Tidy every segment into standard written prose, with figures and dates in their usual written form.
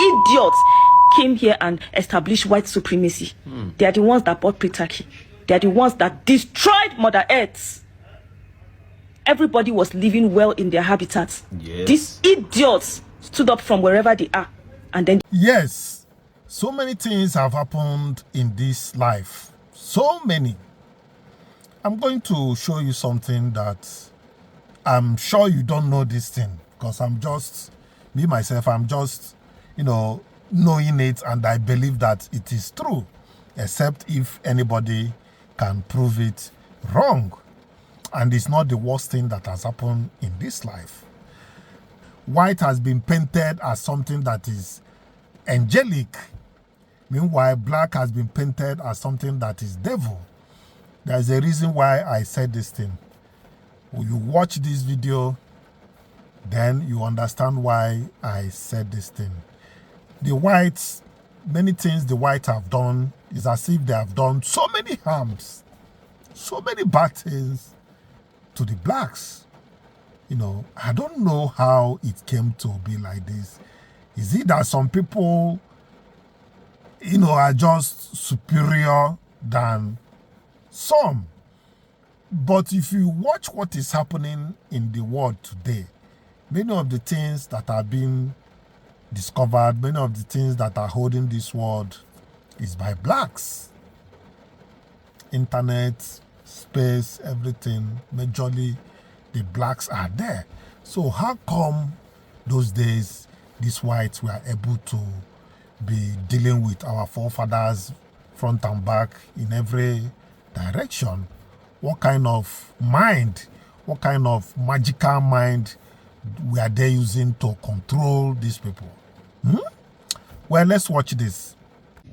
idiots came here and established white supremacy. They are the ones that bought patriarchy. They are the ones that destroyed Mother Earth. Everybody was living well in their habitats. Yes. These idiots stood up from wherever they are and then... Yes, so many things have happened in this life. So many. I'm going to show you something that I'm sure you don't know this thing, because I'm just, me myself, I'm just, knowing it, and I believe that it is true, except if anybody can prove it wrong. And it's not the worst thing that has happened in this life. White has been painted as something that is angelic. Meanwhile, black has been painted as something that is devil. There's a reason why I said this thing. When you watch this video, then you understand why I said this thing. The whites, many things the whites have done is as if they have done so many harms, so many bad things to the blacks. I don't know how it came to be like this. Is it that some people, are just superior than some? But if you watch what is happening in the world today, many of the things that are being discovered, many of the things that are holding this world is by blacks. Internet, space, everything, majorly the blacks are there. So how come those days these whites were able to be dealing with our forefathers front and back in every direction? What kind of mind, what kind of magical mind were they using to control these people? Well, let's watch this.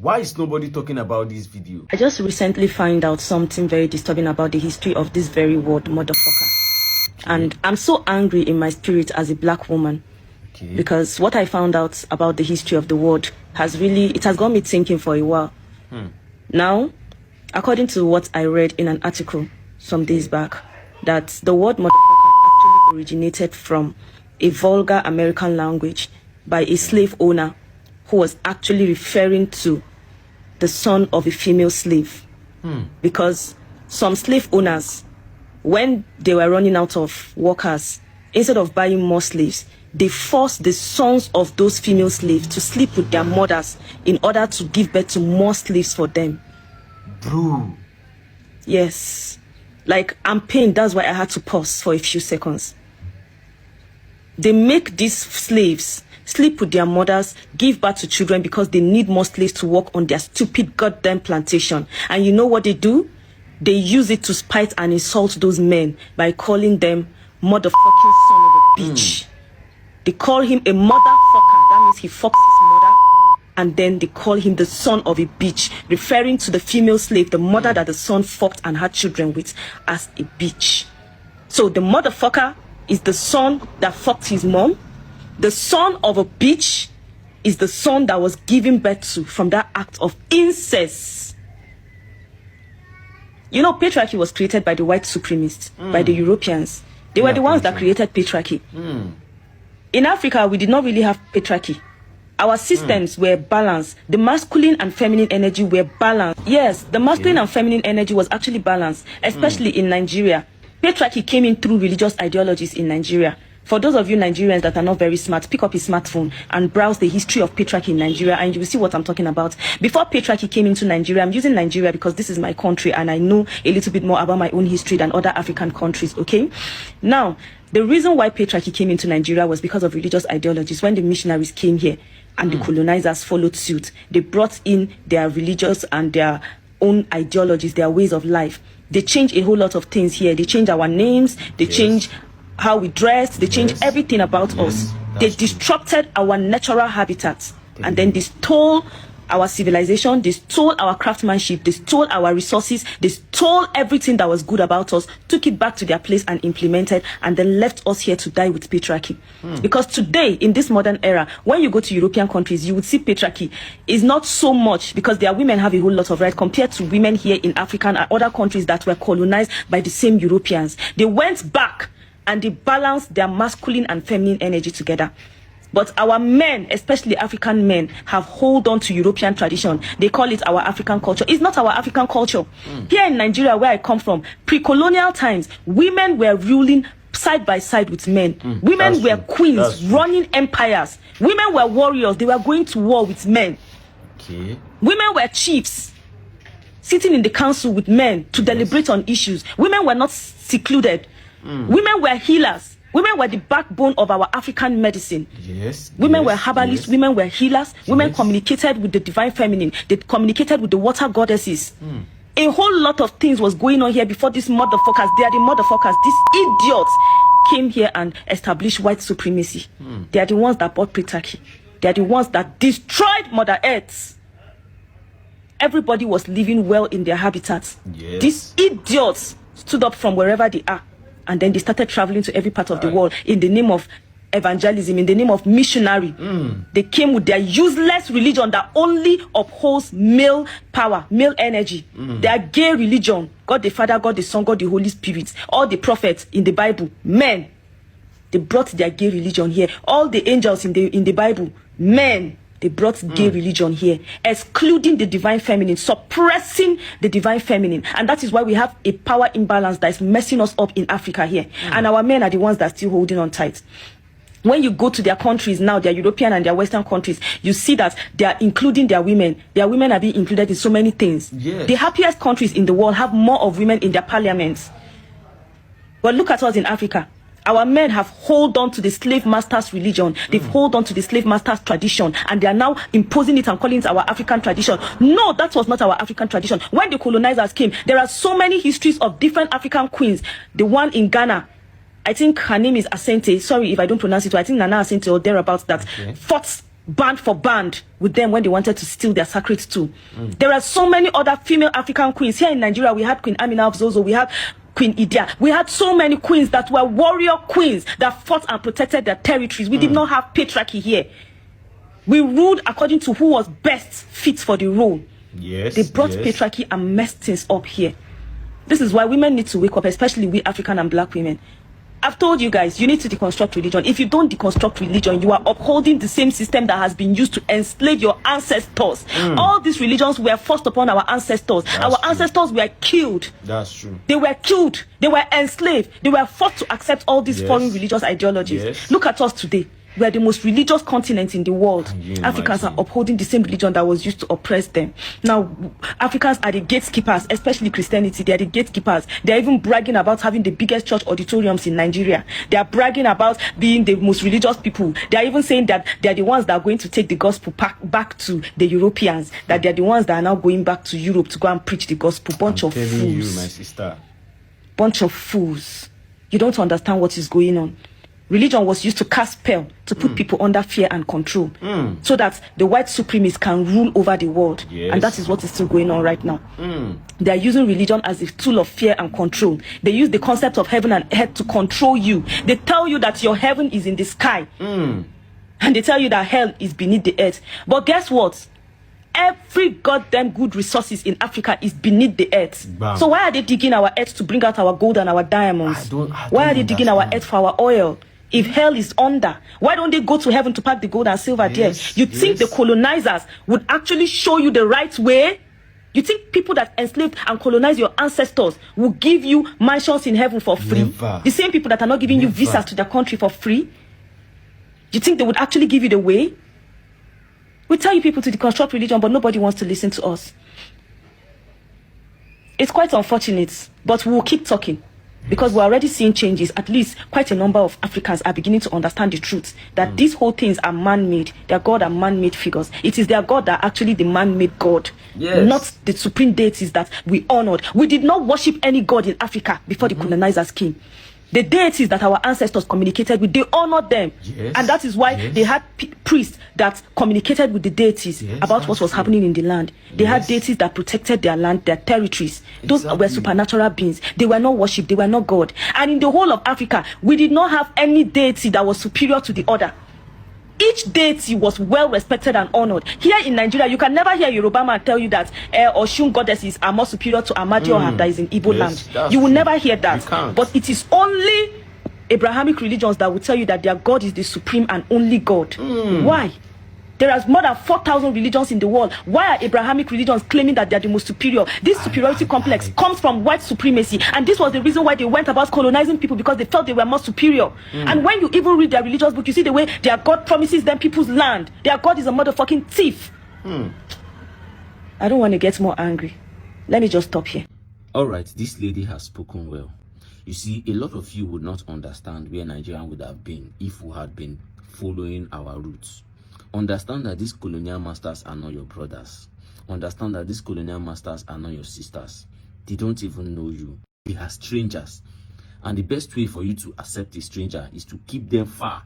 Why is nobody talking about this video? I just recently found out something very disturbing about the history of this very word, motherfucker. And I'm so angry in my spirit as a black woman. Okay. Because what I found out about the history of the word has got me thinking for a while. Now, according to what I read in an article some days back, that the word motherfucker actually originated from a vulgar American language by a slave owner who was actually referring to the son of a female slave. Because some slave owners, when they were running out of workers, instead of buying more slaves, they forced the sons of those female slaves to sleep with their mothers in order to give birth to more slaves for them. Bro. Yes. Like, I'm pained. That's why I had to pause for a few seconds. They make these slaves sleep with their mothers, give birth to children because they need more slaves to work on their stupid goddamn plantation. And you know what they do? They use it to spite and insult those men by calling them motherfucking son of a bitch. They call him a motherfucker. That means he fucks his mother. And then they call him the son of a bitch, referring to the female slave, the mother that the son fucked and had children with, as a bitch. So the motherfucker is the son that fucked his mom. The son of a bitch is the son that was given birth to from that act of incest. Patriarchy was created by the white supremacists, by the Europeans. They were the ones that created patriarchy. In Africa, we did not really have patriarchy. Our systems were balanced. The masculine and feminine energy were balanced. Yes, the masculine and feminine energy was actually balanced, especially in Nigeria. Patriarchy came in through religious ideologies in Nigeria. For those of you Nigerians that are not very smart, pick up your smartphone and browse the history of patriarchy in Nigeria and you will see what I'm talking about. Before patriarchy came into Nigeria, I'm using Nigeria because this is my country and I know a little bit more about my own history than other African countries, okay? Now, the reason why patriarchy came into Nigeria was because of religious ideologies. When the missionaries came here and the colonizers followed suit, they brought in their religious and their own ideologies, their ways of life. They changed a whole lot of things here. They changed our names, they changed how we dress, they changed everything about us. They disrupted our natural habitat and then they stole our civilization, they stole our craftsmanship, they stole our resources, they stole everything that was good about us, took it back to their place and implemented, and then left us here to die with patriarchy. Because today, in this modern era, when you go to European countries, you would see patriarchy is not so much because their women have a whole lot of rights compared to women here in Africa and other countries that were colonized by the same Europeans. They went back and they balanced their masculine and feminine energy together. But our men, especially African men, have hold on to European tradition. They call it our African culture. It's not our African culture. Here in Nigeria, where I come from, pre-colonial times, women were ruling side by side with men. Women were queens, running empires. Women were warriors. They were going to war with men. Okay. Women were chiefs, sitting in the council with men to deliberate on issues. Women were not secluded. Women were healers. Women were the backbone of our African medicine. Yes. Women were herbalists. Women were healers. Women communicated with the divine feminine. They communicated with the water goddesses. A whole lot of things was going on here before these motherfuckers. They are the motherfuckers. These idiots came here and established white supremacy. They are the ones that bought patriarchy. They are the ones that destroyed Mother Earth. Everybody was living well in their habitats. Yes. These idiots stood up from wherever they are, and then they started traveling to every part of the world in the name of evangelism, in the name of missionary. They came with their useless religion that only upholds male power, male energy. Their gay religion, God the Father, God the Son, God the Holy Spirit, all the prophets in the Bible, men. They brought their gay religion here. All the angels in the Bible, men. They brought gay religion here, excluding the divine feminine, suppressing the divine feminine. And that is why we have a power imbalance that is messing us up in Africa here. And our men are the ones that are still holding on tight. When you go to their countries now, their European and their Western countries, you see that they are including their women. Their women are being included in so many things. Yes. The happiest countries in the world have more of women in their parliaments. But look at us in Africa. Our men have hold on to the slave master's religion. They've hold on to the slave master's tradition, and they are now imposing it and calling it our African tradition. No, that was not our African tradition. When the colonizers came, there are so many histories of different African queens. The one in Ghana, I think her name is Asante. Sorry if I don't pronounce it. I think Nana Asante or thereabouts that fought band for band with them when they wanted to steal their sacred stool. There are so many other female African queens. Here in Nigeria, we had Queen Amina of Zozo. We have Queen Idia. We had so many queens that were warrior queens that fought and protected their territories. We did not have patriarchy here. We ruled according to who was best fit for the role. Yes. They brought patriarchy and messed things up here. This is why women need to wake up, especially we African and black women. I've told you guys, you need to deconstruct religion. If you don't deconstruct religion, you are upholding the same system that has been used to enslave your ancestors. All these religions were forced upon our ancestors. Our ancestors were killed. That's true. They were killed. They were enslaved. They were forced to accept all these foreign religious ideologies. Look at us today. We are the most religious continent in the world. Africans are upholding the same religion that was used to oppress them. Now, Africans are the gatekeepers, especially Christianity. They are the gatekeepers. They are even bragging about having the biggest church auditoriums in Nigeria. They are bragging about being the most religious people. They are even saying that they are the ones that are going to take the gospel back to the Europeans. That they are the ones that are now going back to Europe to go and preach the gospel. Bunch of fools. You, my sister. Bunch of fools. You don't understand what is going on. Religion was used to cast spell, to put people under fear and control, so that the white supremacists can rule over the world. And that is what is still going on right now. They are using religion as a tool of fear and control. They use the concept of heaven and earth to control you. They tell you that your heaven is in the sky. And they tell you that hell is beneath the earth. But guess what? Every goddamn good resources in Africa is beneath the earth. Bam. So why are they digging our earth to bring out our gold and our diamonds? Why are they digging our earth for our oil? If hell is under, why don't they go to heaven to pack the gold and silver there? You think the colonizers would actually show you the right way? You think people that enslaved and colonized your ancestors will give you mansions in heaven for free? Never. The same people that are not giving you visas to their country for free? You think they would actually give you the way? We tell you people to deconstruct religion, but nobody wants to listen to us. It's quite unfortunate, but we'll keep talking. Because we're already seeing changes. At least quite a number of Africans are beginning to understand the truth that these whole things are man-made. Their God are man-made figures. It is their God that are actually the man-made God, not the supreme deities that we honored. We did not worship any God in Africa before the colonizers came. The deities that our ancestors communicated with, they honored them. And that is why they had priests that communicated with the deities about what was happening in the land. They had deities that protected their land, their territories. Those were supernatural beings. They were not worshipped. They were not God. And in the whole of Africa, we did not have any deity that was superior to the other. Each deity was well respected and honored. Here in Nigeria, you can never hear Yoruba man tell you that Oshun goddesses are more superior to Amadi or that is in Igbo land. You will never hear that. But it is only Abrahamic religions that will tell you that their God is the supreme and only God. Why? There are more than 4,000 religions in the world. Why are Abrahamic religions claiming that they are the most superior? This superiority complex comes from white supremacy. And this was the reason why they went about colonizing people, because they felt they were more superior. And when you even read their religious book, you see the way their God promises them people's land. Their God is a motherfucking thief. I don't want to get more angry. Let me just stop here. All right, this lady has spoken well. You see, a lot of you would not understand where Nigeria would have been if we had been following our roots. Understand that these colonial masters are not your brothers. Understand that these colonial masters are not your sisters. They don't even know you. They are strangers. And the best way for you to accept a stranger is to keep them far.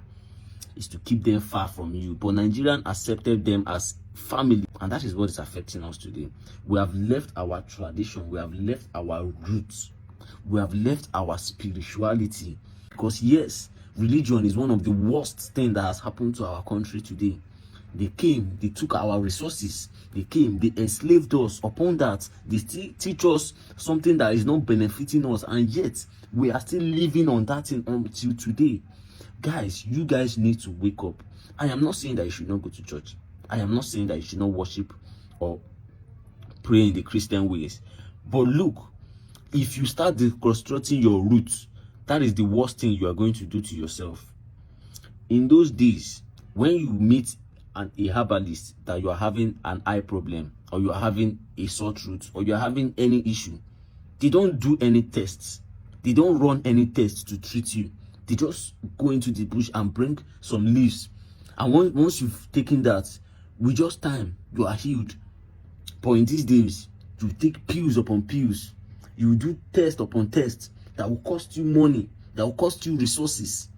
Is to keep them far from you. But Nigerians accepted them as family. And that is what is affecting us today. We have left our tradition. We have left our roots. We have left our spirituality. Because yes, religion is one of the worst things that has happened to our country today. They came, they took our resources, they came, they enslaved us. Upon that, they still teach us something that is not benefiting us, and yet we are still living on that thing until today. Guys, you guys need to wake up. I am not saying that you should not go to church. I am not saying that you should not worship or pray in the Christian ways. But look, if you start deconstructing your roots, that is the worst thing you are going to do to yourself. In those days, when you meet a herbalist that you are having an eye problem, or you are having a sore throat, or you are having any issue, they don't do any tests. They don't run any tests to treat you. They just go into the bush and bring some leaves. And once you've taken that, with just time, you are healed. But in these days, you take pills upon pills. You do test upon test that will cost you money, that will cost you resources.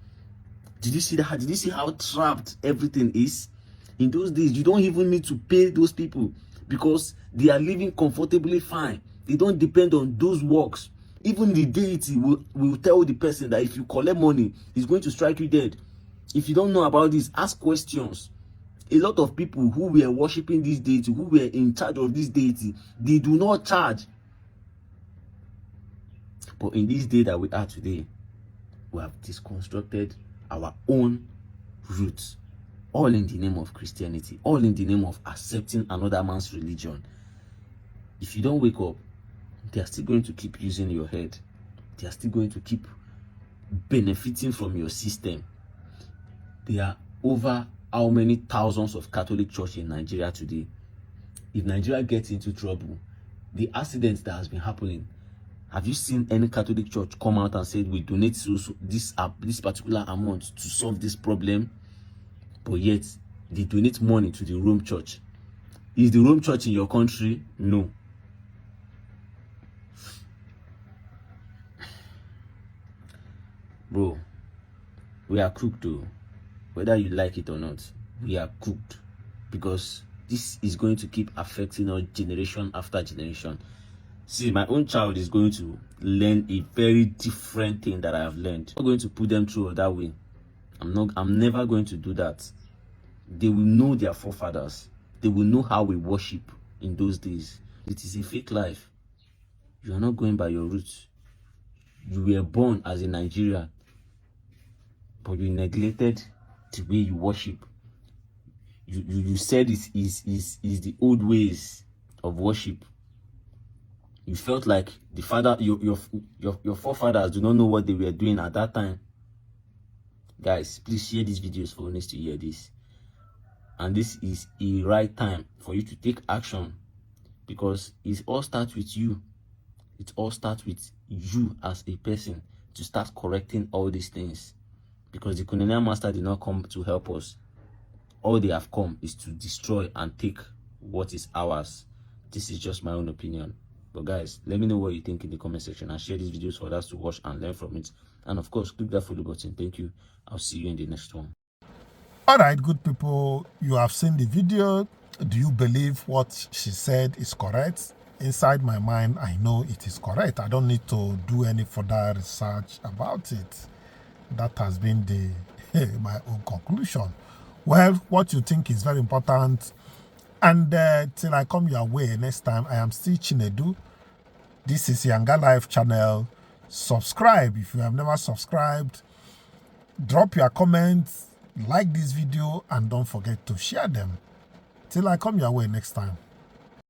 Did you see that? Did you see how trapped everything is? In those days, you don't even need to pay those people because they are living comfortably fine. They don't depend on those works. Even the deity will tell the person that if you collect money, he's going to strike you dead. If you don't know about this, ask questions. A lot of people who were worshiping this deity, who were in charge of this deity, they do not charge. But in this day that we are today, we have disconstructed our own roots. All in the name of Christianity. All in the name of accepting another man's religion. If you don't wake up, they are still going to keep using your head. They are still going to keep benefiting from your system. There are over how many thousands of Catholic churches in Nigeria today? If Nigeria gets into trouble, the accidents that has been happening, have you seen any Catholic church come out and say we donate this particular amount to solve this problem? But yet, they donate money to the Rome Church. Is the Rome Church in your country? No. Bro, we are cooked though. Whether you like it or not, we are cooked. Because this is going to keep affecting us generation after generation. See, my own child is going to learn a very different thing that I have learned. I'm not going to put them through that way. I'm never going to do that. They will know their forefathers. They will know how we worship in those days. It is a fake life. You are not going by your roots. You were born as a Nigerian, but you neglected the way you worship. You said it is the old ways of worship. You felt like the father, your forefathers do not know what they were doing at that time. Guys, please share these videos for others to hear this. And this is a right time for you to take action, because it all starts with you. It all starts with you as a person to start correcting all these things. Because the colonial master did not come to help us. All they have come is to destroy and take what is ours. This is just my own opinion. But guys, let me know what you think in the comment section and share these videos for others to watch and learn from it. And of course, click that follow button. Thank you. I'll see you in the next one. All right, good people, you have seen the video. Do you believe what she said is correct? Inside my mind, I know it is correct. I don't need to do any further research about it. That has been my own conclusion. Well, what you think is very important. And till I come your way next time, I am still Chinedu. This is YangaLife channel. Subscribe if you have never subscribed. drop your comments, like this video, and don't forget to share them. Till I come your way next time.